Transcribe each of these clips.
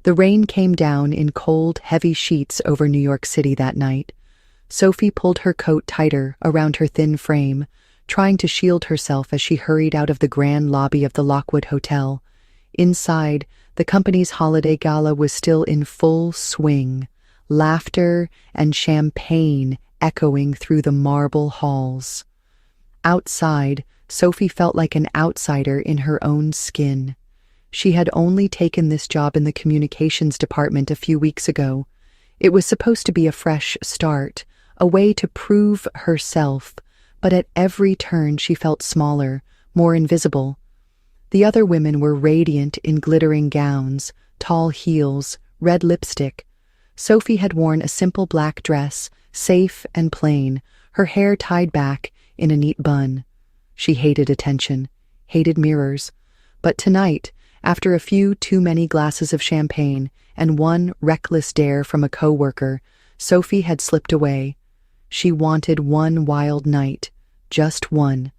The rain came down in cold, heavy sheets over New York City that night. Sophie pulled her coat tighter around her thin frame, trying to shield herself as she hurried out of the grand lobby of the Lockwood Hotel. Inside, the company's holiday gala was still in full swing, laughter and champagne echoing through the marble halls. Outside, Sophie felt like an outsider in her own skin. She had only taken this job in the communications department a few weeks ago. It was supposed to be a fresh start, a way to prove herself, but at every turn she felt smaller, more invisible. The other women were radiant in glittering gowns, tall heels, red lipstick. Sophie had worn a simple black dress, safe and plain, her hair tied back in a neat bun. She hated attention, hated mirrors. But tonight, after a few too many glasses of champagne and one reckless dare from a coworker, Sophie had slipped away. She wanted one wild night, just one.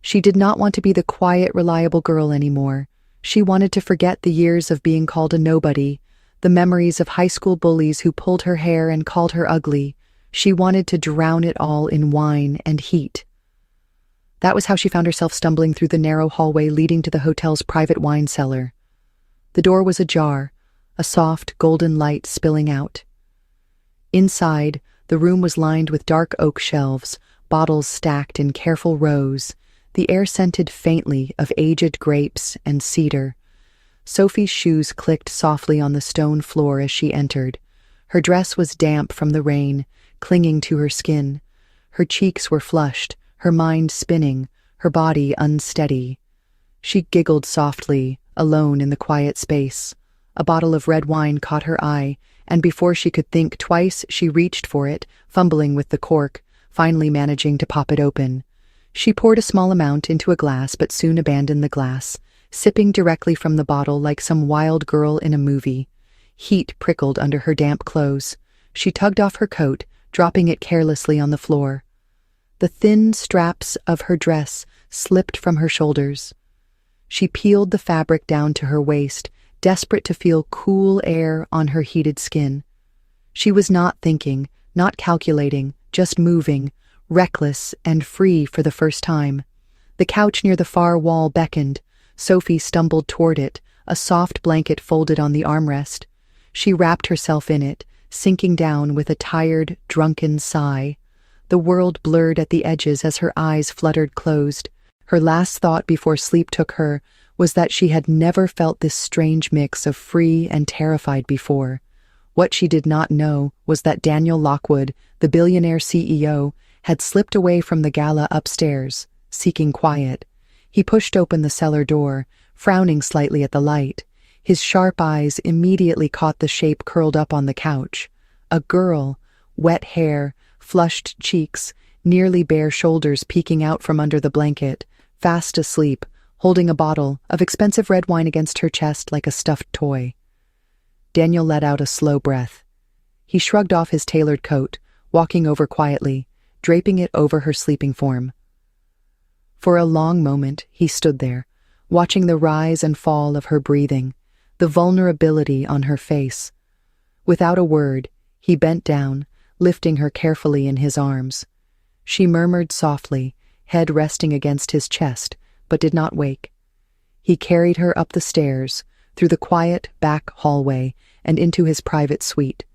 She did not want to be the quiet, reliable girl anymore. She wanted to forget the years of being called a nobody, the memories of high school bullies who pulled her hair and called her ugly. She wanted to drown it all in wine and heat. That was how she found herself stumbling through the narrow hallway leading to the hotel's private wine cellar. The door was ajar, a soft, golden light spilling out. Inside, the room was lined with dark oak shelves, bottles stacked in careful rows. The air scented faintly of aged grapes and cedar. Sophie's shoes clicked softly on the stone floor as she entered. Her dress was damp from the rain, clinging to her skin. Her cheeks were flushed, her mind spinning, her body unsteady. She giggled softly, alone in the quiet space. A bottle of red wine caught her eye, and before she could think twice, she reached for it, fumbling with the cork, finally managing to pop it open. She poured a small amount into a glass but soon abandoned the glass, sipping directly from the bottle like some wild girl in a movie. Heat prickled under her damp clothes. She tugged off her coat, dropping it carelessly on the floor. The thin straps of her dress slipped from her shoulders. She peeled the fabric down to her waist, desperate to feel cool air on her heated skin. She was not thinking, not calculating, just moving, reckless and free for the first time. The couch near the far wall beckoned. Sophie stumbled toward it, a soft blanket folded on the armrest. She wrapped herself in it, sinking down with a tired, drunken sigh. The world blurred at the edges as her eyes fluttered closed. Her last thought before sleep took her was that she had never felt this strange mix of free and terrified before. What she did not know was that Daniel Lockwood, the billionaire CEO, had slipped away from the gala upstairs, seeking quiet. He pushed open the cellar door, frowning slightly at the light. His sharp eyes immediately caught the shape curled up on the couch. A girl, wet hair, flushed cheeks, nearly bare shoulders peeking out from under the blanket, fast asleep, holding a bottle of expensive red wine against her chest like a stuffed toy. Daniel let out a slow breath. He shrugged off his tailored coat, walking over quietly, draping it over her sleeping form. For a long moment, he stood there, watching the rise and fall of her breathing, the vulnerability on her face. Without a word, he bent down, lifting her carefully in his arms. She murmured softly, head resting against his chest, but did not wake. He carried her up the stairs, through the quiet back hallway, and into his private suite.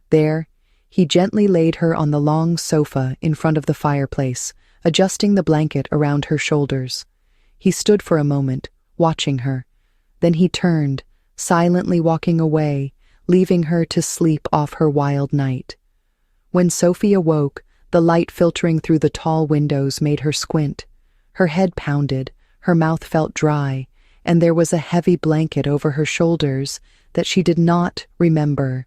There, he gently laid her on the long sofa in front of the fireplace, adjusting the blanket around her shoulders. He stood for a moment, watching her. Then he turned, silently walking away, leaving her to sleep off her wild night. When Sophie awoke, the light filtering through the tall windows made her squint. Her head pounded, her mouth felt dry, and there was a heavy blanket over her shoulders that she did not remember.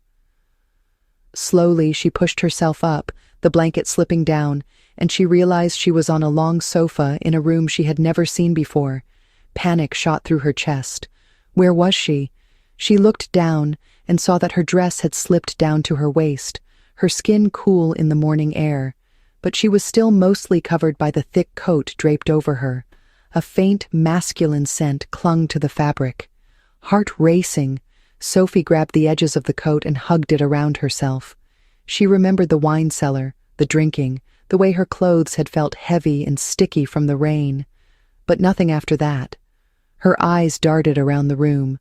Slowly, she pushed herself up, the blanket slipping down, and she realized she was on a long sofa in a room she had never seen before. Panic shot through her chest. Where was she? She looked down and saw that her dress had slipped down to her waist, her skin cool in the morning air, but she was still mostly covered by the thick coat draped over her. A faint masculine scent clung to the fabric. Heart racing, Sophie grabbed the edges of the coat and hugged it around herself. She remembered the wine cellar, the drinking, the way her clothes had felt heavy and sticky from the rain. But nothing after that. Her eyes darted around the room.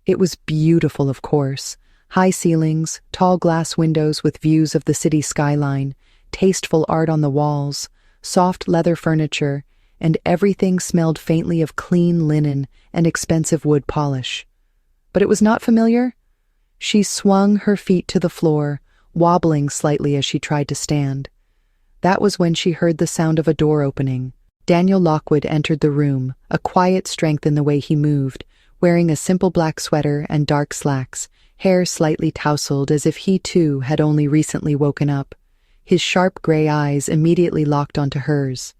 It was beautiful, of course. High ceilings, tall glass windows with views of the city skyline, tasteful art on the walls, soft leather furniture, and everything smelled faintly of clean linen and expensive wood polish. But it was not familiar. She swung her feet to the floor, wobbling slightly as she tried to stand. That was when she heard the sound of a door opening. Daniel Lockwood entered the room, a quiet strength in the way he moved, wearing a simple black sweater and dark slacks, hair slightly tousled as if he too had only recently woken up. His sharp gray eyes immediately locked onto hers.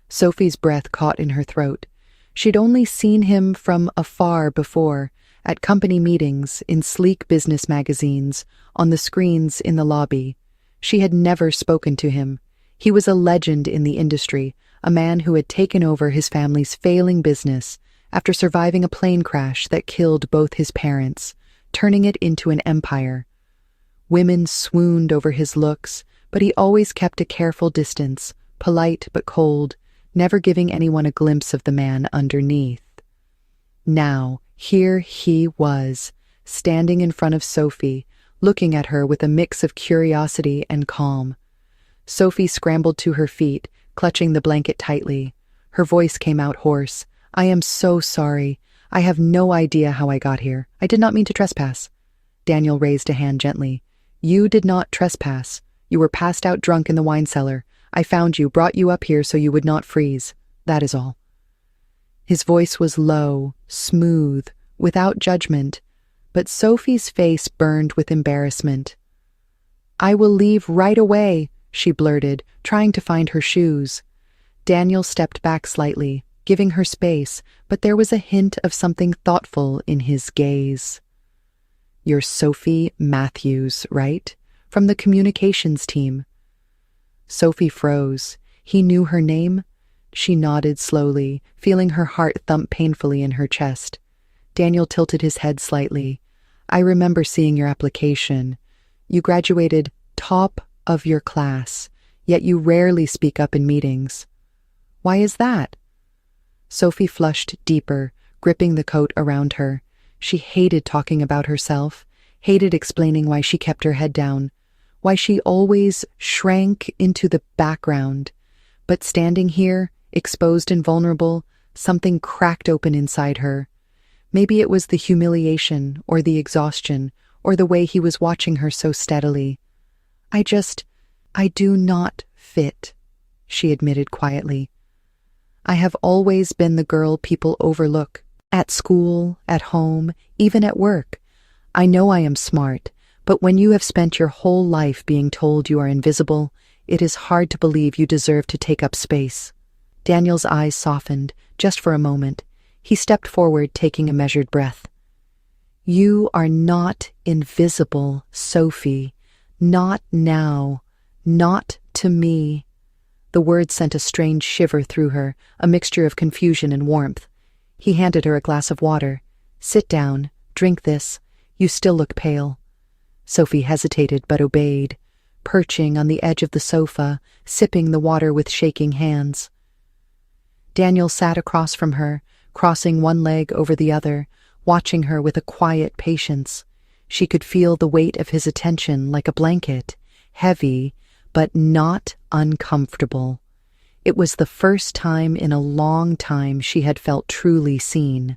Sophie's breath caught in her throat. She'd only seen him from afar before, at company meetings, in sleek business magazines, on the screens in the lobby. She had never spoken to him. He was a legend in the industry, a man who had taken over his family's failing business after surviving a plane crash that killed both his parents, turning it into an empire. Women swooned over his looks, but he always kept a careful distance, polite but cold, never giving anyone a glimpse of the man underneath. Now, here he was, standing in front of Sophie, looking at her with a mix of curiosity and calm. Sophie scrambled to her feet, clutching the blanket tightly. Her voice came out hoarse. "I am so sorry. I have no idea how I got here. I did not mean to trespass." Daniel raised a hand gently. "You did not trespass. You were passed out drunk in the wine cellar. I found you, brought you up here so you would not freeze. That is all." His voice was low, smooth, without judgment, but Sophie's face burned with embarrassment. "I will leave right away," she blurted, trying to find her shoes. Daniel stepped back slightly, giving her space, but there was a hint of something thoughtful in his gaze. "You're Sophie Matthews, right? From the communications team." Sophie froze. He knew her name? She nodded slowly, feeling her heart thump painfully in her chest. Daniel tilted his head slightly. "I remember seeing your application. You graduated top of your class, yet you rarely speak up in meetings. Why is that?" Sophie flushed deeper, gripping the coat around her. She hated talking about herself, hated explaining why she kept her head down, why she always shrank into the background. But standing here, exposed and vulnerable, something cracked open inside her. Maybe it was the humiliation, or the exhaustion, or the way he was watching her so steadily. I do not fit," she admitted quietly. "I have always been the girl people overlook, at school, at home, even at work. I know I am smart, but when you have spent your whole life being told you are invisible, it is hard to believe you deserve to take up space." Daniel's eyes softened, just for a moment. He stepped forward, taking a measured breath. "You are not invisible, Sophie. Not now. Not to me." The words sent a strange shiver through her, a mixture of confusion and warmth. He handed her a glass of water. "Sit down. Drink this. You still look pale." Sophie hesitated but obeyed, perching on the edge of the sofa, sipping the water with shaking hands. Daniel sat across from her, crossing one leg over the other, watching her with a quiet patience. She could feel the weight of his attention like a blanket, heavy, but not uncomfortable. It was the first time in a long time she had felt truly seen.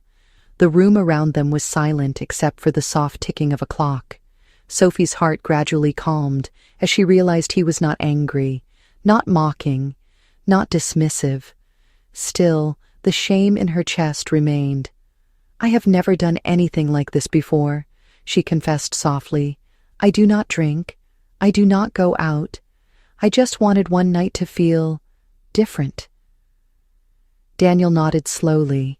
The room around them was silent except for the soft ticking of a clock. Sophie's heart gradually calmed as she realized he was not angry, not mocking, not dismissive. Still, the shame in her chest remained. "I have never done anything like this before," she confessed softly. "I do not drink. I do not go out. I just wanted one night to feel different." Daniel nodded slowly.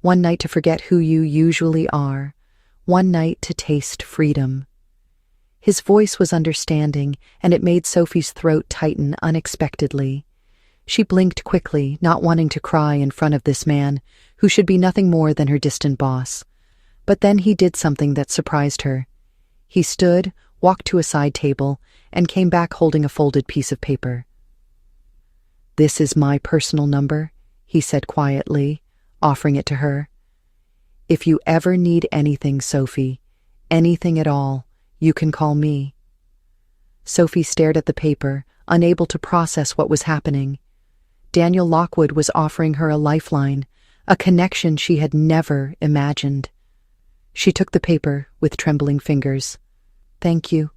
"One night to forget who you usually are. One night to taste freedom." His voice was understanding, and it made Sophie's throat tighten unexpectedly. She blinked quickly, not wanting to cry in front of this man, who should be nothing more than her distant boss. But then he did something that surprised her. He stood, walked to a side table, and came back holding a folded piece of paper. "This is my personal number," he said quietly, offering it to her. "If you ever need anything, Sophie, anything at all, you can call me." Sophie stared at the paper, unable to process what was happening. Daniel Lockwood was offering her a lifeline, a connection she had never imagined. She took the paper with trembling fingers. "Thank you,"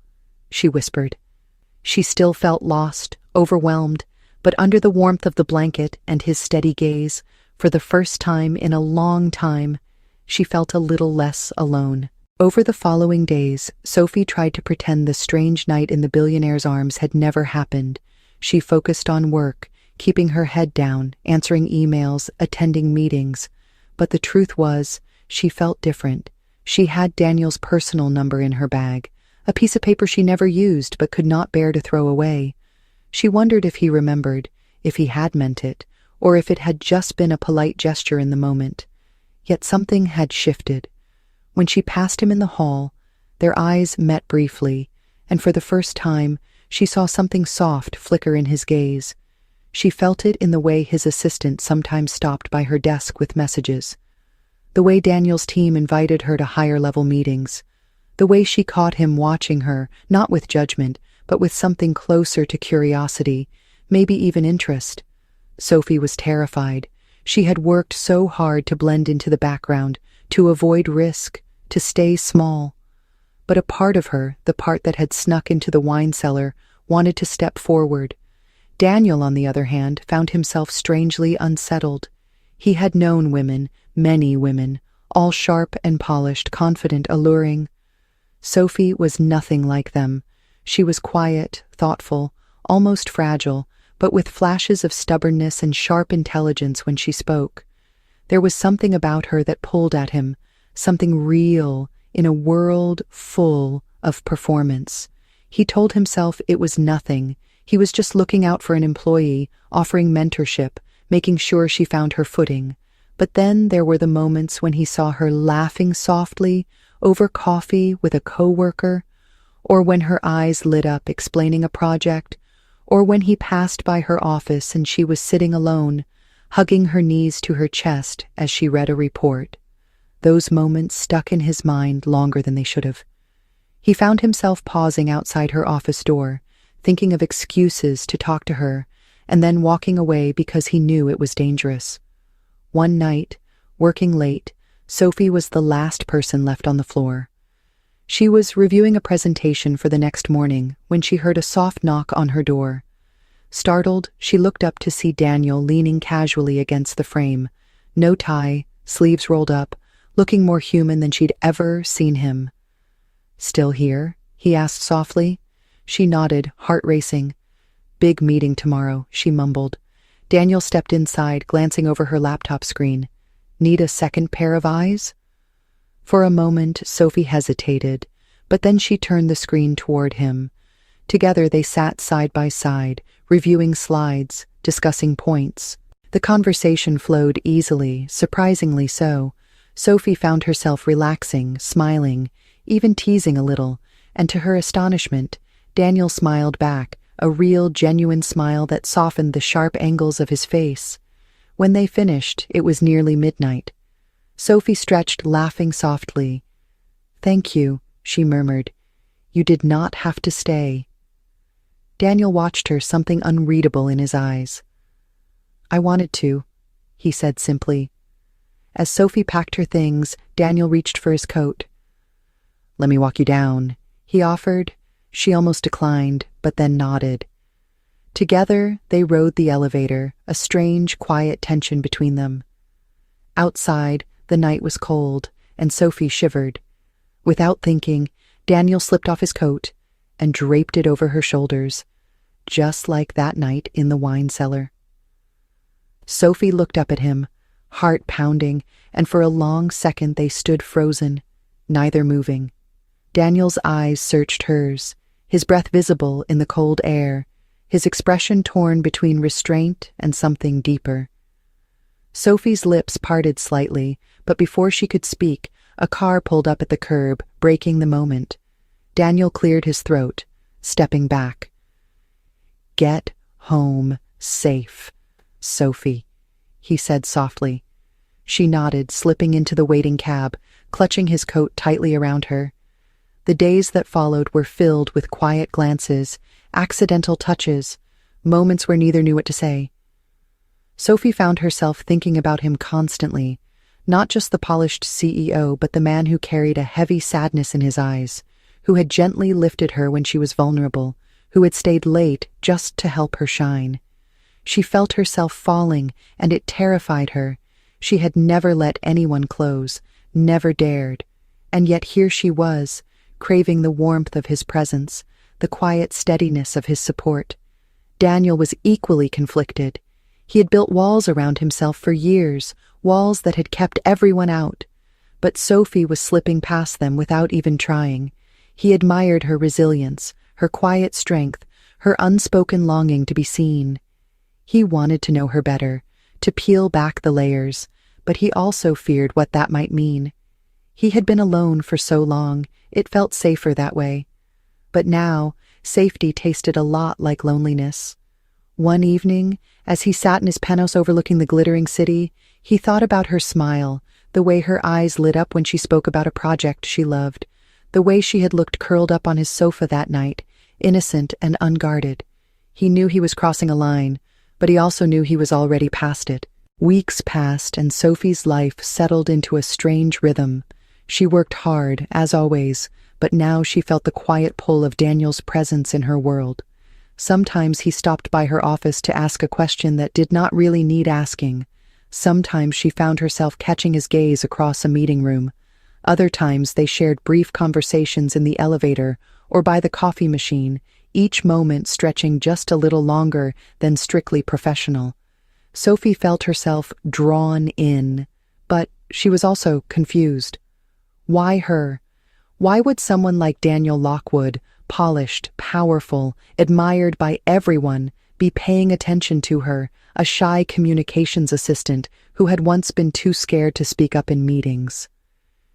she whispered. She still felt lost, overwhelmed, but under the warmth of the blanket and his steady gaze, for the first time in a long time, she felt a little less alone. Over the following days, Sophie tried to pretend the strange night in the billionaire's arms had never happened. She focused on work, keeping her head down, answering emails, attending meetings. But the truth was, she felt different. She had Daniel's personal number in her bag, a piece of paper she never used but could not bear to throw away. She wondered if he remembered, if he had meant it, or if it had just been a polite gesture in the moment. Yet something had shifted. When she passed him in the hall, their eyes met briefly, and for the first time, she saw something soft flicker in his gaze. She felt it in the way his assistant sometimes stopped by her desk with messages, the way Daniel's team invited her to higher-level meetings, the way she caught him watching her, not with judgment, but with something closer to curiosity, maybe even interest. Sophie was terrified. She had worked so hard to blend into the background, to avoid risk, to stay small. But a part of her, the part that had snuck into the wine cellar, wanted to step forward. Daniel, on the other hand, found himself strangely unsettled. He had known women, many women, all sharp and polished, confident, alluring. Sophie was nothing like them. She was quiet, thoughtful, almost fragile, but with flashes of stubbornness and sharp intelligence when she spoke. There was something about her that pulled at him, something real in a world full of performance. He told himself it was nothing. He was just looking out for an employee, offering mentorship, making sure she found her footing. But then there were the moments when he saw her laughing softly over coffee with a coworker, or when her eyes lit up explaining a project, or when he passed by her office and she was sitting alone, hugging her knees to her chest as she read a report. Those moments stuck in his mind longer than they should have. He found himself pausing outside her office door, thinking of excuses to talk to her, and then walking away because he knew it was dangerous. One night, working late, Sophie was the last person left on the floor. She was reviewing a presentation for the next morning when she heard a soft knock on her door. Startled, she looked up to see Daniel leaning casually against the frame, no tie, sleeves rolled up, looking more human than she'd ever seen him. "Still here?" he asked softly. She nodded, heart racing. "Big meeting tomorrow," she mumbled. Daniel stepped inside, glancing over her laptop screen. "Need a second pair of eyes?" For a moment, Sophie hesitated, but then she turned the screen toward him. Together they sat side by side, reviewing slides, discussing points. The conversation flowed easily, surprisingly so. Sophie found herself relaxing, smiling, even teasing a little, and to her astonishment, Daniel smiled back, a real, genuine smile that softened the sharp angles of his face. When they finished, it was nearly midnight. Sophie stretched, laughing softly. "Thank you," she murmured. "You did not have to stay." Daniel watched her, something unreadable in his eyes. "I wanted to," he said simply. As Sophie packed her things, Daniel reached for his coat. "Let me walk you down," he offered. She almost declined, but then nodded. Together, they rode the elevator, a strange, quiet tension between them. Outside, the night was cold, and Sophie shivered. Without thinking, Daniel slipped off his coat and draped it over her shoulders, just like that night in the wine cellar. Sophie looked up at him, heart pounding, and for a long second they stood frozen, neither moving. Daniel's eyes searched hers, his breath visible in the cold air, his expression torn between restraint and something deeper. Sophie's lips parted slightly, but before she could speak, A car pulled up at the curb, breaking the moment. Daniel cleared his throat, stepping back. "Get home safe, Sophie," he said softly. She nodded, slipping into the waiting cab, clutching his coat tightly around her. The days that followed were filled with quiet glances, accidental touches, moments where neither knew what to say. Sophie found herself thinking about him constantly, not just the polished CEO, but the man who carried a heavy sadness in his eyes, who had gently lifted her when she was vulnerable, who had stayed late just to help her shine. She felt herself falling, and it terrified her. She had never let anyone close, never dared. And yet here she was, craving the warmth of his presence, the quiet steadiness of his support. Daniel was equally conflicted. He had built walls around himself for years, walls that had kept everyone out. But Sophie was slipping past them without even trying. He admired her resilience, her quiet strength, her unspoken longing to be seen. He wanted to know her better, to peel back the layers, but he also feared what that might mean. He had been alone for so long, it felt safer that way. But now, safety tasted a lot like loneliness. One evening, as he sat in his penthouse overlooking the glittering city, he thought about her smile, the way her eyes lit up when she spoke about a project she loved, the way she had looked curled up on his sofa that night, innocent and unguarded. He knew he was crossing a line, but he also knew he was already past it. Weeks passed, and Sophie's life settled into a strange rhythm. She worked hard, as always, but now she felt the quiet pull of Daniel's presence in her world. Sometimes he stopped by her office to ask a question that did not really need asking. Sometimes she found herself catching his gaze across a meeting room. Other times they shared brief conversations in the elevator or by the coffee machine, each moment stretching just a little longer than strictly professional. Sophie felt herself drawn in, but she was also confused. Why her? Why would someone like Daniel Lockwood, polished, powerful, admired by everyone, be paying attention to her, a shy communications assistant who had once been too scared to speak up in meetings?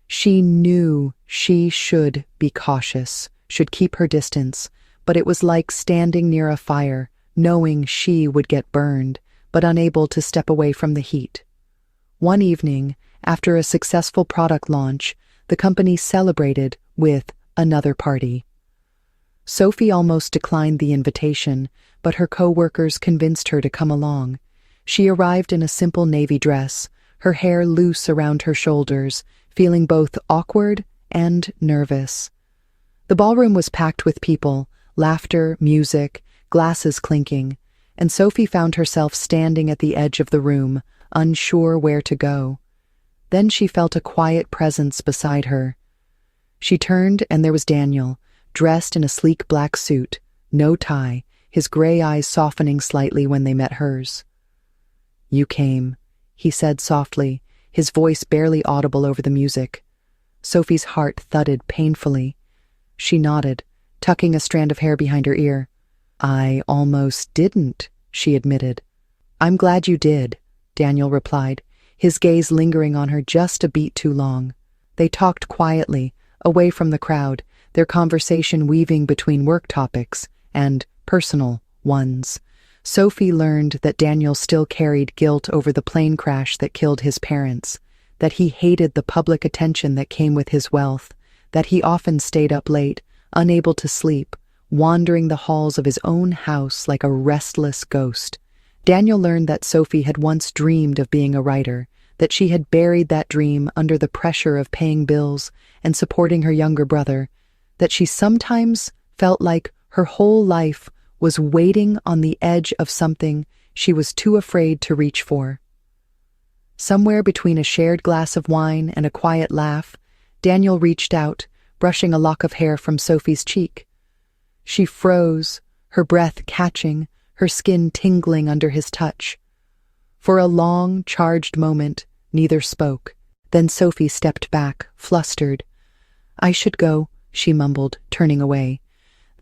She knew she should be cautious, should keep her distance, but it was like standing near a fire, knowing she would get burned, but unable to step away from the heat. One evening, after a successful product launch, the company celebrated with another party. Sophie almost declined the invitation, but her co-workers convinced her to come along. She arrived in a simple navy dress, her hair loose around her shoulders, feeling both awkward and nervous. The ballroom was packed with people, laughter, music, glasses clinking, and Sophie found herself standing at the edge of the room, unsure where to go. Then she felt a quiet presence beside her. She turned, and there was Daniel, dressed in a sleek black suit, no tie, his gray eyes softening slightly when they met hers. "You came," he said softly, his voice barely audible over the music. Sophie's heart thudded painfully. She nodded, tucking a strand of hair behind her ear. "I almost didn't," she admitted. "I'm glad you did," Daniel replied, his gaze lingering on her just a beat too long. They talked quietly, away from the crowd, their conversation weaving between work topics and personal ones. Sophie learned that Daniel still carried guilt over the plane crash that killed his parents, that he hated the public attention that came with his wealth, that he often stayed up late, unable to sleep, wandering the halls of his own house like a restless ghost. Daniel learned that Sophie had once dreamed of being a writer, that she had buried that dream under the pressure of paying bills and supporting her younger brother, that she sometimes felt like her whole life was waiting on the edge of something she was too afraid to reach for. Somewhere between a shared glass of wine and a quiet laugh, Daniel reached out, brushing a lock of hair from Sophie's cheek. She froze, her breath catching, her skin tingling under his touch. For a long, charged moment, neither spoke. Then Sophie stepped back, flustered. "I should go," she mumbled, turning away.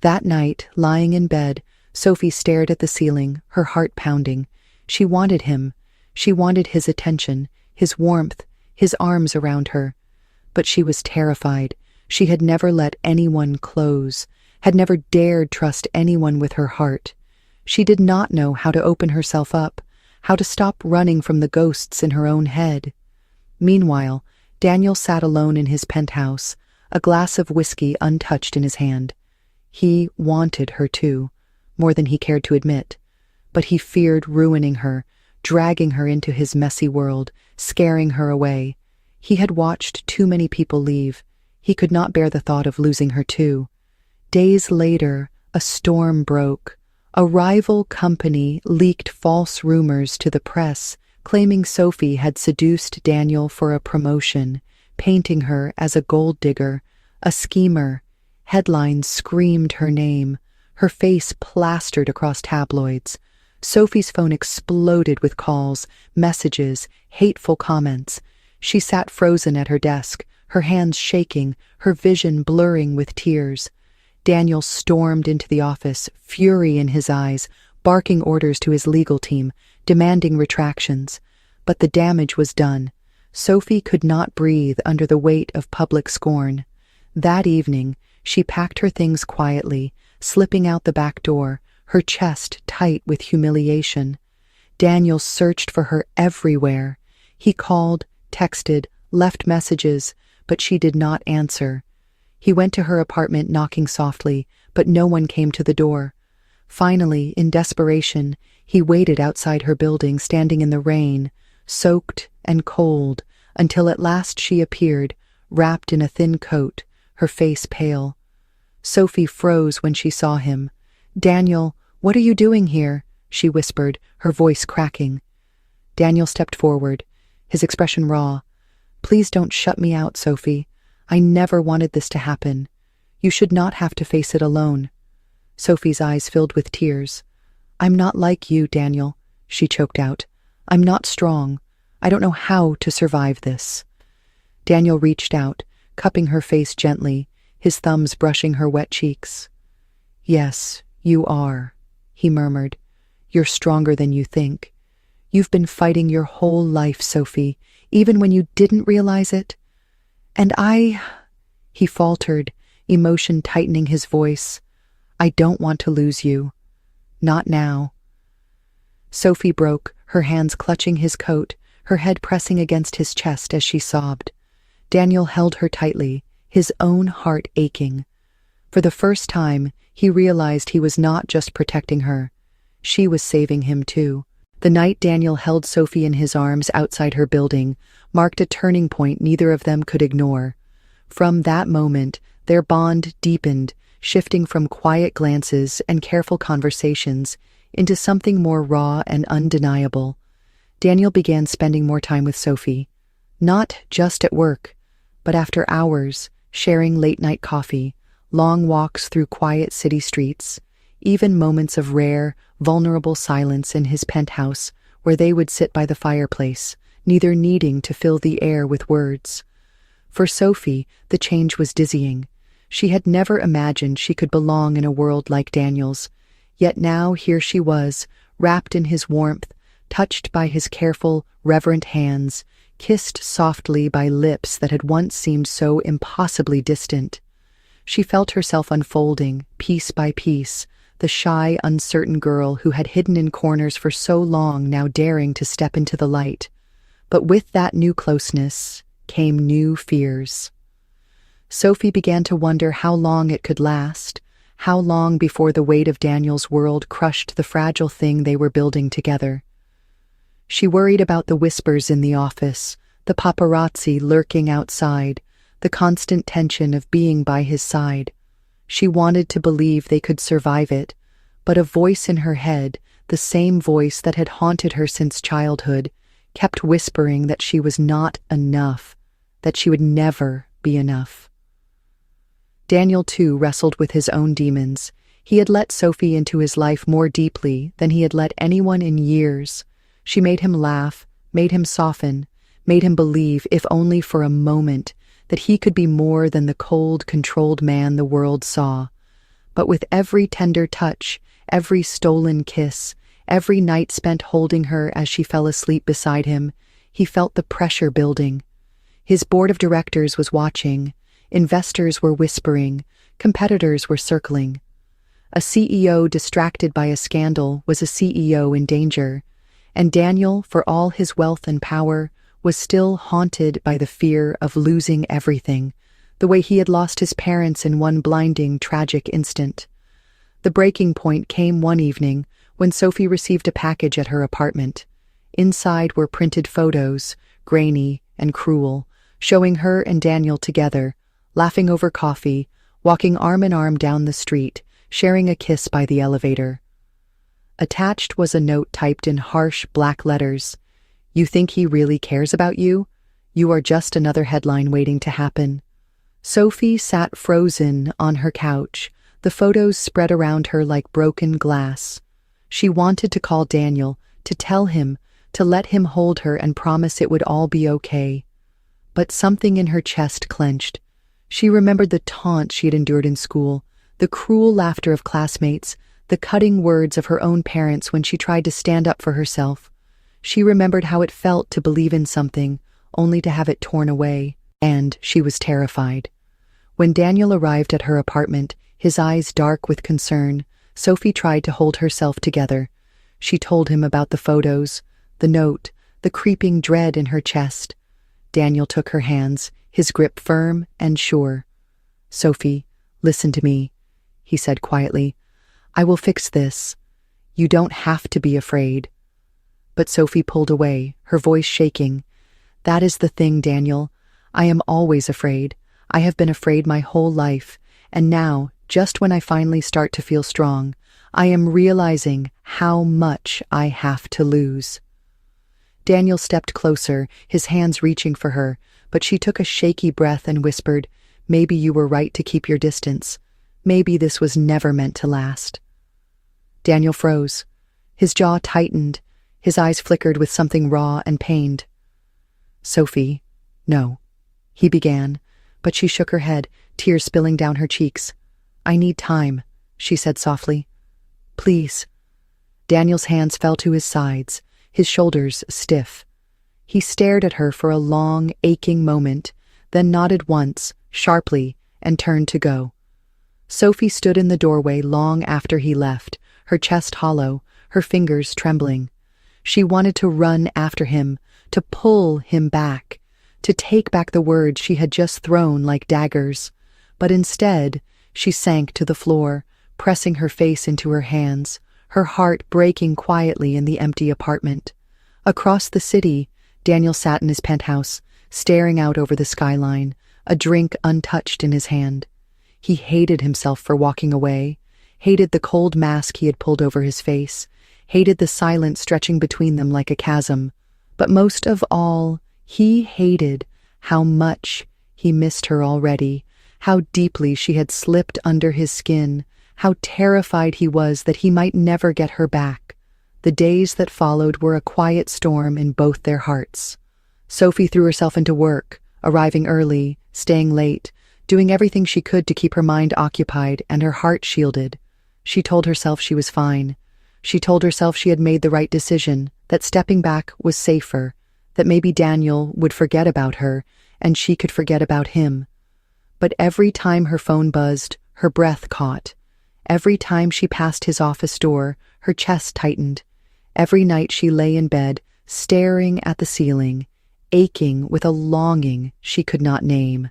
That night, lying in bed, Sophie stared at the ceiling, her heart pounding. She wanted him. She wanted his attention, his warmth, his arms around her. But she was terrified. She had never let anyone close, had never dared trust anyone with her heart. She did not know how to open herself up, how to stop running from the ghosts in her own head. Meanwhile, Daniel sat alone in his penthouse, a glass of whiskey untouched in his hand. He wanted her too, more than he cared to admit. But he feared ruining her, dragging her into his messy world, scaring her away. He had watched too many people leave. He could not bear the thought of losing her too. Days later, a storm broke. A rival company leaked false rumors to the press, claiming Sophie had seduced Daniel for a promotion, painting her as a gold digger, a schemer. Headlines screamed her name, her face plastered across tabloids. Sophie's phone exploded with calls, messages, hateful comments. She sat frozen at her desk, her hands shaking, her vision blurring with tears. Daniel stormed into the office, fury in his eyes, barking orders to his legal team, demanding retractions. But the damage was done. Sophie could not breathe under the weight of public scorn. That evening, she packed her things quietly, slipping out the back door, her chest tight with humiliation. Daniel searched for her everywhere. He called, texted, left messages, but she did not answer. He went to her apartment knocking softly, but no one came to the door. Finally, in desperation, he waited outside her building, standing in the rain, soaked and cold, until at last she appeared, wrapped in a thin coat, her face pale. Sophie froze when she saw him. "Daniel, what are you doing here?" she whispered, her voice cracking. Daniel stepped forward, his expression raw. "Please don't shut me out, Sophie. I never wanted this to happen. You should not have to face it alone." Sophie's eyes filled with tears. "I'm not like you, Daniel," she choked out. "I'm not strong. I don't know how to survive this." Daniel reached out, cupping her face gently, his thumbs brushing her wet cheeks. "Yes, you are," he murmured. "You're stronger than you think. You've been fighting your whole life, Sophie, even when you didn't realize it. And he faltered, emotion tightening his voice. "I don't want to lose you. Not now." Sophie broke, her hands clutching his coat, her head pressing against his chest as she sobbed. Daniel held her tightly, his own heart aching. For the first time, he realized he was not just protecting her. She was saving him too. The night Daniel held Sophie in his arms outside her building marked a turning point neither of them could ignore. From that moment, their bond deepened, shifting from quiet glances and careful conversations into something more raw and undeniable. Daniel began spending more time with Sophie, not just at work, but after hours, sharing late-night coffee, long walks through quiet city streets, even moments of rare, vulnerable silence in his penthouse where they would sit by the fireplace, neither needing to fill the air with words. For Sophie, the change was dizzying. She had never imagined she could belong in a world like Daniel's, yet now here she was, wrapped in his warmth, touched by his careful, reverent hands, kissed softly by lips that had once seemed so impossibly distant. She felt herself unfolding, piece by piece, the shy, uncertain girl who had hidden in corners for so long now daring to step into the light. But with that new closeness came new fears. Sophie began to wonder how long it could last, how long before the weight of Daniel's world crushed the fragile thing they were building together. She worried about the whispers in the office, the paparazzi lurking outside, the constant tension of being by his side. She wanted to believe they could survive it, but a voice in her head, the same voice that had haunted her since childhood, kept whispering that she was not enough, that she would never be enough. Daniel, too, wrestled with his own demons. He had let Sophie into his life more deeply than he had let anyone in years. She made him laugh, made him soften, made him believe, if only for a moment, that he could be more than the cold, controlled man the world saw. But with every tender touch, every stolen kiss, every night spent holding her as she fell asleep beside him, he felt the pressure building. His board of directors was watching, investors were whispering, competitors were circling. A CEO distracted by a scandal was a CEO in danger, and Daniel, for all his wealth and power, was still haunted by the fear of losing everything, the way he had lost his parents in one blinding, tragic instant. The breaking point came one evening when Sophie received a package at her apartment. Inside were printed photos, grainy and cruel, showing her and Daniel together, laughing over coffee, walking arm in arm down the street, sharing a kiss by the elevator. Attached was a note typed in harsh black letters. "You think he really cares about you? You are just another headline waiting to happen." Sophie sat frozen on her couch, the photos spread around her like broken glass. She wanted to call Daniel, to tell him, to let him hold her and promise it would all be okay. But something in her chest clenched. She remembered the taunt she had endured in school, the cruel laughter of classmates, the cutting words of her own parents when she tried to stand up for herself. She remembered how it felt to believe in something, only to have it torn away, and she was terrified. When Daniel arrived at her apartment, his eyes dark with concern, Sophie tried to hold herself together. She told him about the photos, the note, the creeping dread in her chest. Daniel took her hands, his grip firm and sure. "Sophie, listen to me," he said quietly. "I will fix this. You don't have to be afraid." But Sophie pulled away, her voice shaking. "That is the thing, Daniel. I am always afraid. I have been afraid my whole life, and now, just when I finally start to feel strong, I am realizing how much I have to lose." Daniel stepped closer, his hands reaching for her, but she took a shaky breath and whispered, "Maybe you were right to keep your distance. Maybe this was never meant to last." Daniel froze. His jaw tightened, his eyes flickered with something raw and pained. "Sophie, no," he began, but she shook her head, tears spilling down her cheeks. "I need time," she said softly. "Please." Daniel's hands fell to his sides, his shoulders stiff. He stared at her for a long, aching moment, then nodded once, sharply, and turned to go. Sophie stood in the doorway long after he left, her chest hollow, her fingers trembling. She wanted to run after him, to pull him back, to take back the words she had just thrown like daggers. But instead, she sank to the floor, pressing her face into her hands, her heart breaking quietly in the empty apartment. Across the city, Daniel sat in his penthouse, staring out over the skyline, a drink untouched in his hand. He hated himself for walking away, hated the cold mask he had pulled over his face, hated the silence stretching between them like a chasm. But most of all, he hated how much he missed her already, how deeply she had slipped under his skin, how terrified he was that he might never get her back. The days that followed were a quiet storm in both their hearts. Sophie threw herself into work, arriving early, staying late, doing everything she could to keep her mind occupied and her heart shielded. She told herself she was fine. She told herself she had made the right decision, that stepping back was safer, that maybe Daniel would forget about her and she could forget about him. But every time her phone buzzed, her breath caught. Every time she passed his office door, her chest tightened. Every night she lay in bed, staring at the ceiling, aching with a longing she could not name.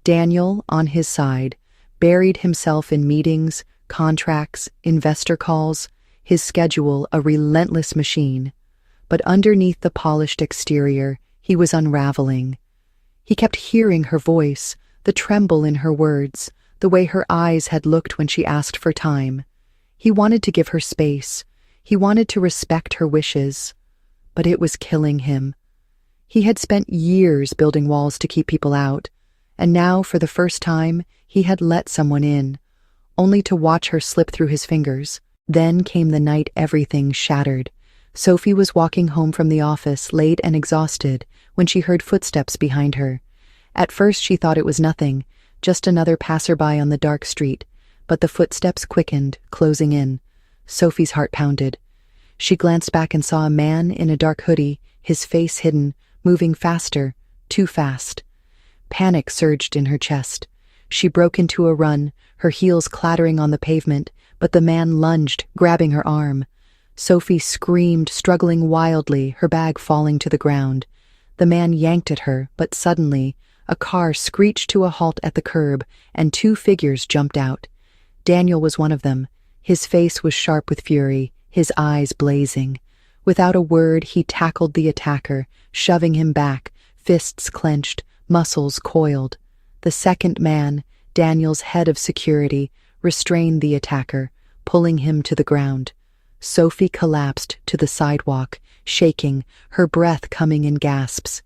Daniel, on his side, buried himself in meetings, contracts, investor calls, his schedule a relentless machine. But underneath the polished exterior, he was unraveling. He kept hearing her voice, the tremble in her words, the way her eyes had looked when she asked for time. He wanted to give her space. He wanted to respect her wishes. But it was killing him. He had spent years building walls to keep people out, and now, for the first time, he had let someone in, only to watch her slip through his fingers. Then came the night everything shattered. Sophie was walking home from the office, late and exhausted, when she heard footsteps behind her. At first she thought it was nothing, just another passerby on the dark street, but the footsteps quickened, closing in. Sophie's heart pounded. She glanced back and saw a man in a dark hoodie, his face hidden, moving faster, too fast. Panic surged in her chest. She broke into a run, her heels clattering on the pavement, but the man lunged, grabbing her arm. Sophie screamed, struggling wildly, her bag falling to the ground. The man yanked at her, but suddenly, a car screeched to a halt at the curb, and two figures jumped out. Daniel was one of them. His face was sharp with fury, his eyes blazing. Without a word, he tackled the attacker, shoving him back, fists clenched, muscles coiled. The second man, Daniel's head of security, restrained the attacker, pulling him to the ground. Sophie collapsed to the sidewalk, shaking, her breath coming in gasps.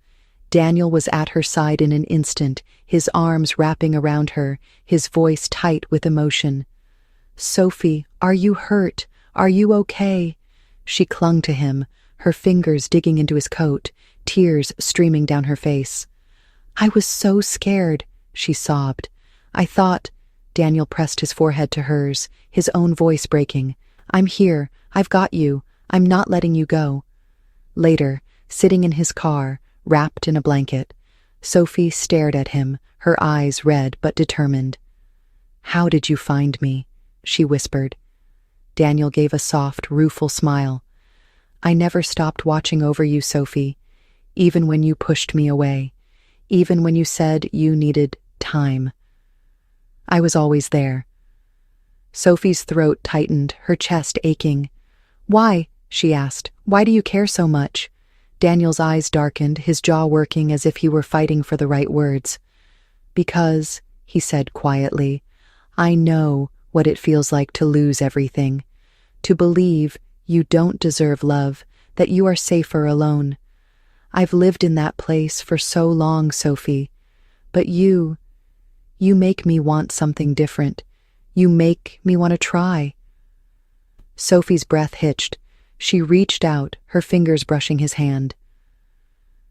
Daniel was at her side in an instant, his arms wrapping around her, his voice tight with emotion. "Sophie, are you hurt? Are you okay?" She clung to him, her fingers digging into his coat, tears streaming down her face. "I was so scared," she sobbed. "I thought—" Daniel pressed his forehead to hers, his own voice breaking. "I'm here. I've got you. I'm not letting you go." Later, sitting in his car, wrapped in a blanket, Sophie stared at him, her eyes red but determined. "How did you find me?" she whispered. Daniel gave a soft, rueful smile. "I never stopped watching over you, Sophie, even when you pushed me away, even when you said you needed time. I was always there." Sophie's throat tightened, her chest aching. "Why?" she asked. "Why do you care so much?" Daniel's eyes darkened, his jaw working as if he were fighting for the right words. "Because," he said quietly, "I know what it feels like to lose everything, to believe you don't deserve love, that you are safer alone. I've lived in that place for so long, Sophie, but you make me want something different. You make me want to try." Sophie's breath hitched. She reached out, her fingers brushing his hand.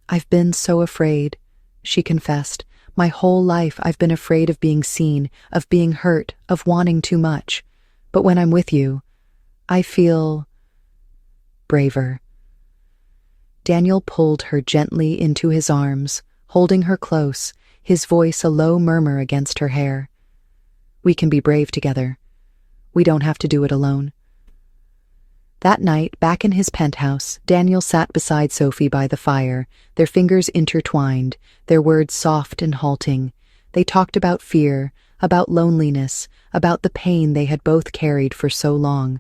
"I've been so afraid," she confessed. "My whole life I've been afraid of being seen, of being hurt, of wanting too much. But when I'm with you, I feel braver." Daniel pulled her gently into his arms, holding her close, his voice a low murmur against her hair. "We can be brave together. We don't have to do it alone." That night, back in his penthouse, Daniel sat beside Sophie by the fire, their fingers intertwined, their words soft and halting. They talked about fear, about loneliness, about the pain they had both carried for so long.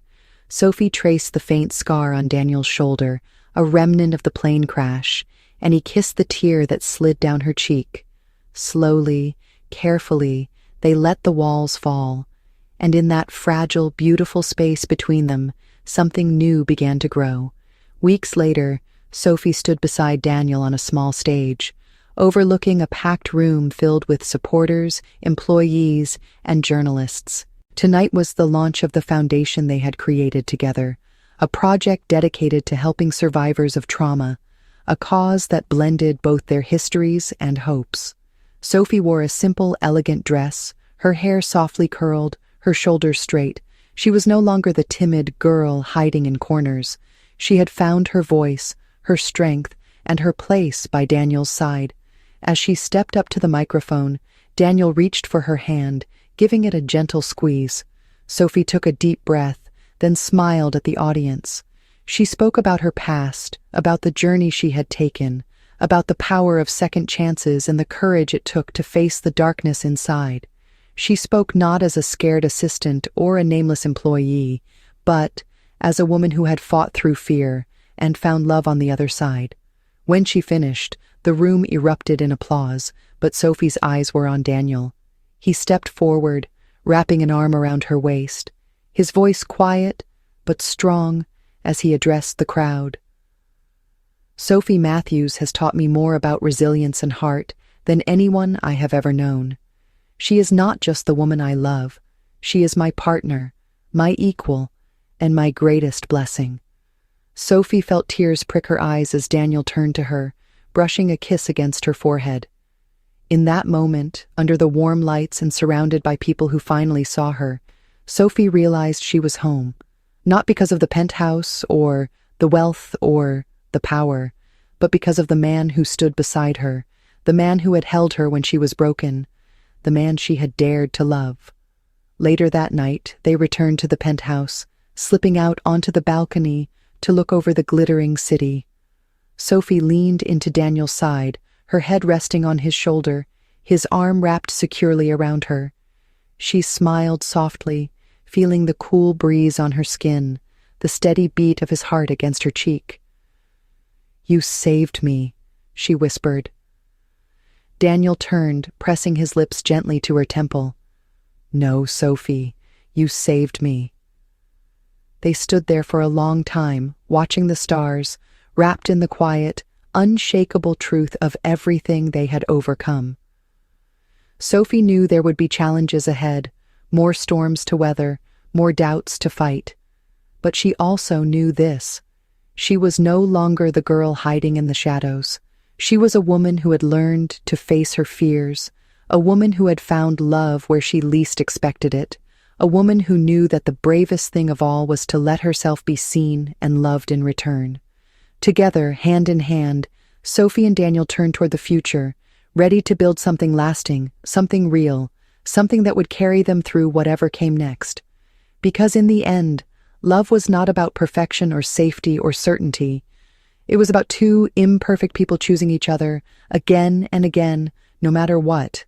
Sophie traced the faint scar on Daniel's shoulder, a remnant of the plane crash, and he kissed the tear that slid down her cheek. Slowly, carefully, they let the walls fall, and in that fragile, beautiful space between them, something new began to grow. Weeks later, Sophie stood beside Daniel on a small stage, overlooking a packed room filled with supporters, employees, and journalists. Tonight was the launch of the foundation they had created together, a project dedicated to helping survivors of trauma, a cause that blended both their histories and hopes. Sophie wore a simple, elegant dress, her hair softly curled, her shoulders straight. She was no longer the timid girl hiding in corners. She had found her voice, her strength, and her place by Daniel's side. As she stepped up to the microphone, Daniel reached for her hand, giving it a gentle squeeze. Sophie took a deep breath, then smiled at the audience. She spoke about her past, about the journey she had taken, about the power of second chances and the courage it took to face the darkness inside. She spoke not as a scared assistant or a nameless employee, but as a woman who had fought through fear and found love on the other side. When she finished, the room erupted in applause, but Sophie's eyes were on Daniel. He stepped forward, wrapping an arm around her waist, his voice quiet but strong as he addressed the crowd. "Sophie Matthews has taught me more about resilience and heart than anyone I have ever known. She is not just the woman I love. She is my partner, my equal, and my greatest blessing." Sophie felt tears prick her eyes as Daniel turned to her, brushing a kiss against her forehead. In that moment, under the warm lights and surrounded by people who finally saw her, Sophie realized she was home, not because of the penthouse or the wealth or the power, but because of the man who stood beside her, the man who had held her when she was broken, the man she had dared to love. Later that night, they returned to the penthouse, slipping out onto the balcony to look over the glittering city. Sophie leaned into Daniel's side, her head resting on his shoulder, his arm wrapped securely around her. She smiled softly, feeling the cool breeze on her skin, the steady beat of his heart against her cheek. "You saved me," she whispered. Daniel turned, pressing his lips gently to her temple. "No, Sophie, you saved me." They stood there for a long time, watching the stars, wrapped in the quiet, unshakable truth of everything they had overcome. Sophie knew there would be challenges ahead, more storms to weather, more doubts to fight. But she also knew this: she was no longer the girl hiding in the shadows. She was a woman who had learned to face her fears, a woman who had found love where she least expected it, a woman who knew that the bravest thing of all was to let herself be seen and loved in return. Together, hand in hand, Sophie and Daniel turned toward the future, ready to build something lasting, something real, something that would carry them through whatever came next. Because in the end, love was not about perfection or safety or certainty. It was about two imperfect people choosing each other, again and again, no matter what.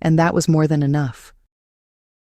And that was more than enough.